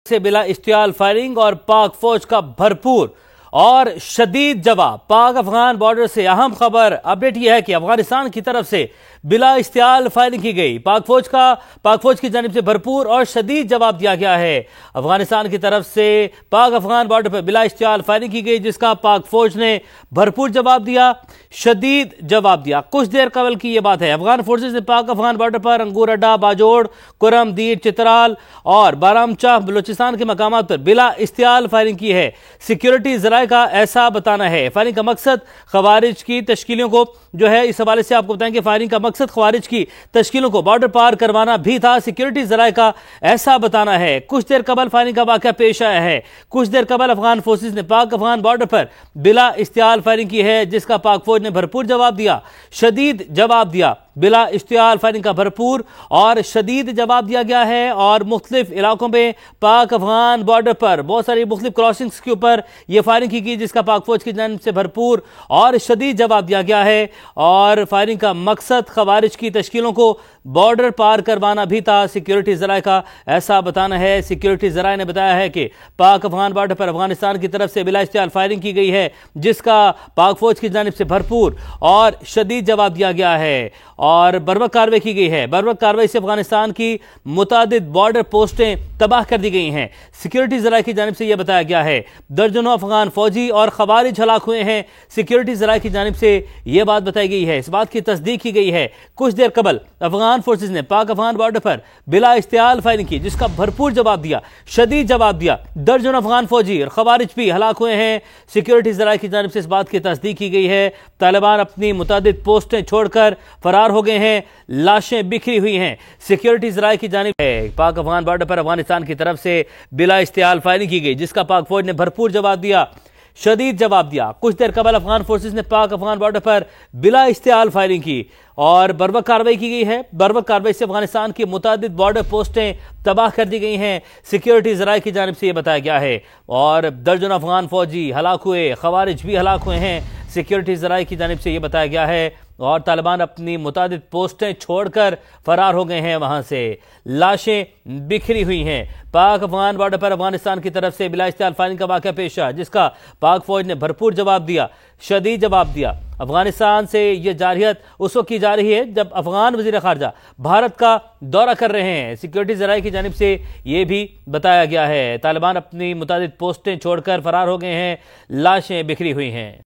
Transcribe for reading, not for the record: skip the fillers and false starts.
से बिला इश्तियाल फायरिंग और पाक फौज का भरपूर और शदीद जवाब। पाक अफगान बॉर्डर से अहम खबर अपडेट यह है कि अफगानिस्तान की तरफ से बिला इश्तियाल फायरिंग की गई। पाक फौज की जानिब से भरपूर और शदीद जवाब दिया गया है। अफगानिस्तान की तरफ से पाक अफगान बॉर्डर पर बिला इश्तियाल फायरिंग की गई, जिसका पाक फौज ने भरपूर जवाब दिया, शदीद जवाब दिया। कुछ देर कबल की यह बात है, अफगान फोर्सेज ने पाक अफगान बॉर्डर पर अंगूर अड्डा, बाजोड़, कुरम, दीर, चित्राल और बारामचा बलूचिस्तान के मकामात पर बिला इश्तियाल फायरिंग की है। सिक्योरिटी जराये का ऐसा बताना है। फायरिंग का मकसद खवारिज की तश्कीलों को जो है, इस हवाले से आपको बताएंगे, फायरिंग का मकसद खवारिज की तश्कीलों को बॉर्डर पार करवाना भी था। सिक्योरिटी जराये का ऐसा बताना है। कुछ देर कबल फायरिंग का वाकया पेश आया है। कुछ देर कबल अफगान फोर्सेज ने पाक अफगान बॉर्डर पर बिला इश्तियाल फायरिंग की है, जिसका पाक फौज ने भरपूर जवाब दिया, शदीद जवाब दिया। बिला इश्तियाल फायरिंग का भरपूर और शदीद जवाब दिया गया है। और मुख्तलिफ इलाकों में पाक अफगान बॉर्डर पर बहुत सारी मुख्तलिफ क्रॉसिंग्स के ऊपर यह फायरिंग की गई, जिसका पाक फौज की जानिब से भरपूर और शदीद जवाब दिया गया है। और फायरिंग का मकसद खवारिज की तश्कीलों को बॉर्डर पार करवाना भी था। सिक्योरिटी जराये का ऐसा बताना है। सिक्योरिटी जराये ने बताया है कि पाक अफगान बॉर्डर पर अफगानिस्तान की तरफ से बिला इश्तियाल फायरिंग की गई है, जिसका पाक फौज की जानिब से भरपूर और शदीद जवाब दिया गया है और बर्वक्त कार्रवाई की गई है। बर्वक्त कार्रवाई से अफगानिस्तान की मुतादिद बॉर्डर पोस्टें तबाह कर दी गई हैं। सिक्योरिटी जराये की जानिब से यह बताया गया है, दर्जनों अफगान फौजी और खवारिज हलाक हुए हैं। सिक्योरिटी जराये की जानिब से यह बात बताई गई है, इस बात की तस्दीक की गई है। कुछ देर कबल अफगान फोर्सेज ने पाक अफगान बॉर्डर पर बिला इश्तियाल फायरिंग की, जिसका भरपूर जवाब दिया, शदीद जवाब दिया। दर्जनों अफगान फौजी और खवारिज भी हलाक हुए हैं। सिक्योरिटी जराये की जानिब से इस बात की तस्दीक की गई है। तालिबान अपनी मुतादिद पोस्टें छोड़कर फरार हो गए हैं, लाशें बिखरी हुई हैं। सिक्योरिटी जराये की जानिब है पाक अफगान बॉर्डर पर अफगानिस्तान की तरफ से बिला इश्तियाल फायरिंग की गई, जिसका पाक फौज ने भरपूर जवाब दिया, शदीद जवाब दिया। कुछ देर कबल अफगान फोर्सेज ने पाक अफगान बॉर्डर पर बिला इश्तियाल फायरिंग की और बर्वक्त कार्रवाई की गई है। बर्वक्त कार्रवाई से अफगानिस्तान की मुतादिद बॉर्डर पोस्टें तबाह कर दी गई हैं। सिक्योरिटी जराये की जानिब से यह बताया गया है और दर्जनों अफगान फौजी हलाक हुए, खवारिज भी हलाक हुए हैं। सिक्योरिटी जराये की जानिब से यह बताया गया है और तालिबान अपनी मुतादिद पोस्टें छोड़कर फरार हो गए हैं, वहां से लाशें बिखरी हुई हैं। पाक अफगान बॉर्डर पर अफगानिस्तान की तरफ से बिला इश्तियाल फायरिंग का वाकया पेश आया, जिसका पाक फौज ने भरपूर जवाब दिया, शदीद जवाब दिया। अफगानिस्तान से यह जारहियत उस वक्त की जा रही है जब अफगान वजीर खारजा भारत का दौरा कर रहे हैं। सिक्योरिटी जराये की जानिब से यह भी बताया गया है, तालिबान अपनी मुतादिद पोस्टें छोड़कर फरार हो गए हैं, लाशें बिखरी हुई हैं।